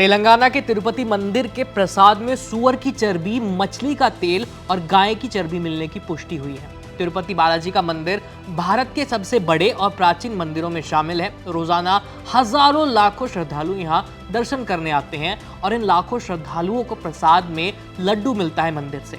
तेलंगाना के तिरुपति मंदिर के प्रसाद में सुअर की चर्बी, मछली का तेल और गाय की चर्बी मिलने की पुष्टि हुई है। तिरुपति बालाजी का मंदिर भारत के सबसे बड़े और प्राचीन मंदिरों में शामिल है। रोजाना हजारों लाखों श्रद्धालु यहाँ दर्शन करने आते हैं और इन लाखों श्रद्धालुओं को प्रसाद में लड्डू मिलता है मंदिर से।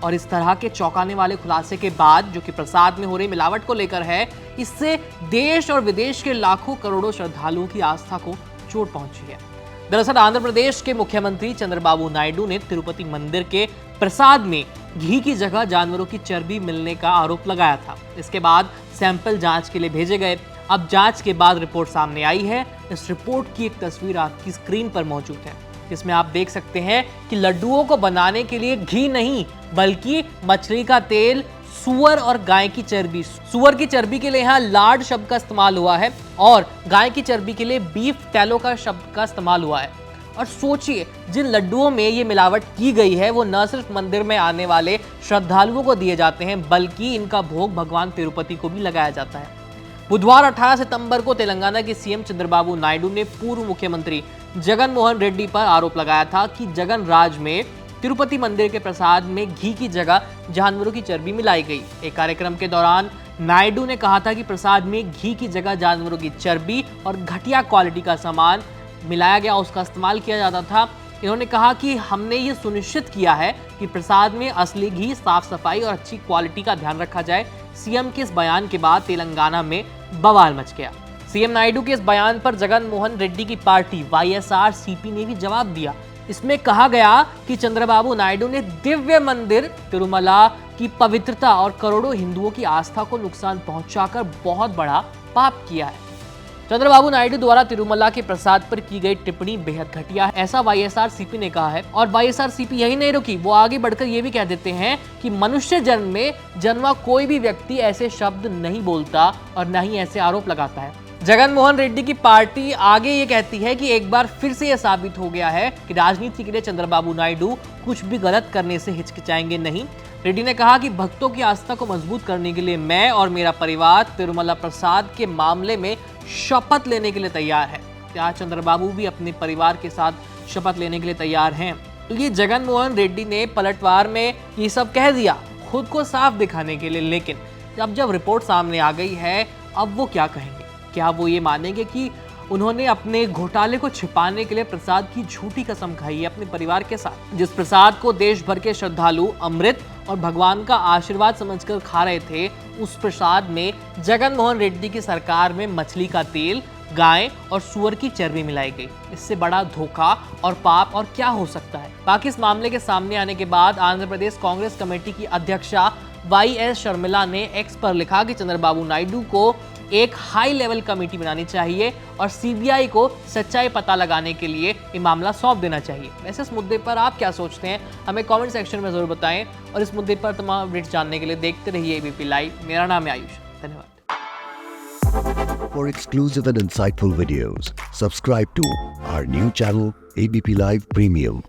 और इस तरह के चौंकाने वाले खुलासे के बाद, जो कि प्रसाद में हो रही मिलावट को लेकर है, इससे देश और विदेश के लाखों करोड़ों श्रद्धालुओं की आस्था को चोट पहुंची है। दरअसल आंध्र प्रदेश के मुख्यमंत्री चंद्रबाबू नायडू ने तिरुपति मंदिर के प्रसाद में घी की जगह जानवरों की चर्बी मिलने का आरोप लगाया था। इसके बाद सैंपल जांच के लिए भेजे गए। अब जांच के बाद रिपोर्ट सामने आई है। इस रिपोर्ट की एक तस्वीर आपकी स्क्रीन पर मौजूद है। इसमें आप देख सकते हैं कि लड्डुओं को बनाने के लिए घी नहीं, बल्कि मछली का तेल, सुअर और गाय की चर्बी। सुअर की चर्बी के लिए यहाँ लार्ड शब्द का इस्तेमाल हुआ है और गाय की चर्बी के लिए बीफ टैलो का शब्द का इस्तेमाल हुआ है। और सोचिए, जिन लड्डुओं में ये मिलावट की गई है वो न सिर्फ मंदिर में आने वाले श्रद्धालुओं को दिए जाते हैं, बल्कि इनका भोग भगवान तिरुपति को भी लगाया जाता है। बुधवार 18 सितंबर को तेलंगाना के सीएम चंद्रबाबू नायडू ने पूर्व मुख्यमंत्री जगन मोहन रेड्डी पर आरोप लगाया था कि जगन राज में तिरुपति मंदिर के प्रसाद में घी की जगह जानवरों की चर्बी मिलाई गई। एक कार्यक्रम के दौरान नायडू ने कहा था कि प्रसाद में घी की जगह जानवरों की चर्बी और घटिया क्वालिटी का सामान मिलाया गया, उसका इस्तेमाल किया जाता था। इन्होंने कहा कि हमने ये सुनिश्चित किया है कि प्रसाद में असली घी, साफ सफाई और अच्छी क्वालिटी का ध्यान रखा जाए। सीएम के इस बयान के बाद तेलंगाना में बवाल मच गया। सीएम नायडू के इस बयान पर जगन मोहन रेड्डी की पार्टी YSRCP ने भी जवाब दिया। इसमें कहा गया कि चंद्रबाबू नायडू ने दिव्य मंदिर तिरुमला की पवित्रता और करोड़ों हिंदुओं की आस्था को नुकसान पहुंचाकर बहुत बड़ा पाप किया है। चंद्रबाबू नायडू द्वारा तिरुमला के प्रसाद पर की गई टिप्पणी बेहद घटिया है, ऐसा YSRCP ने कहा है। और YSRCP यही नहीं रुकी, वो आगे बढ़कर ये भी कह देते हैं कि मनुष्य जन्म में जन्मा कोई भी व्यक्ति ऐसे शब्द नहीं बोलता और न ही ऐसे आरोप लगाता है। जगन मोहन रेड्डी की पार्टी आगे ये कहती है कि एक बार फिर से यह साबित हो गया है कि राजनीति के लिए चंद्रबाबू नायडू कुछ भी गलत करने से हिचकिचाएंगे नहीं। रेड्डी ने कहा कि भक्तों की आस्था को मजबूत करने के लिए मैं और मेरा परिवार तिरुमला प्रसाद के मामले में शपथ लेने के लिए तैयार है। क्या चंद्रबाबू भी अपने परिवार के साथ शपथ लेने के लिए तैयार हैं? तो ये जगन मोहन रेड्डी ने पलटवार में ये सब कह दिया खुद को साफ दिखाने के लिए, लेकिन जब रिपोर्ट सामने आ गई है, अब वो क्या कहेंगे? क्या वो ये मानेंगे कि उन्होंने अपने घोटाले को छिपाने के लिए प्रसाद की झूठी कसम खाई है अपने परिवार के साथ? जिस प्रसाद को देश भर के श्रद्धालु अमृत और भगवान का आशीर्वाद समझकर खा रहे थे, उस प्रसाद में जगन मोहन रेड्डी की सरकार में मछली का तेल, गाय और सुअर की चर्बी मिलाई गई। इससे बड़ा धोखा और पाप और क्या हो सकता है? बाकी इस मामले के सामने आने के बाद आंध्र प्रदेश कांग्रेस कमेटी की अध्यक्षा YS शर्मिला ने एक्स पर लिखा कि चंद्रबाबू नायडू को एक हाई लेवल कमेटी बनानी चाहिए और CBI को सच्चाई पता लगाने के लिए ये मामला सौंप देना चाहिए। वैसे इस मुद्दे पर आप क्या सोचते हैं, हमें कमेंट सेक्शन में जरूर बताएं। और इस मुद्दे पर तमाम अपडेट्स जानने के लिए देखते रहिए ABP लाइव। मेरा नाम है आयुष। धन्यवाद। For exclusive and insightful videos, subscribe to our new channel ABP Live Premium.